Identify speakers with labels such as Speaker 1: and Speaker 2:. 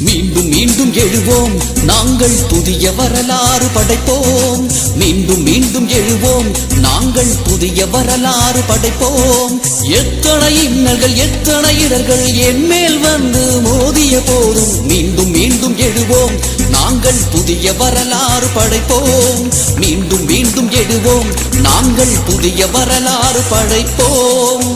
Speaker 1: மீண்டும் மீண்டும் எழுவோம், நாங்கள் புதிய வரலாறு படைப்போம். மீண்டும் மீண்டும் எழுவோம், நாங்கள் புதிய வரலாறு படைப்போம். எத்தனை இன்னல்கள் எத்தனை இடர்கள் என் மேல் வந்து மோதிய போதும் மீண்டும் மீண்டும் எழுவோம், நாங்கள் புதிய வரலாறு படைப்போம். மீண்டும் மீண்டும் எழுவோம், நாங்கள் புதிய வரலாறு படைப்போம்.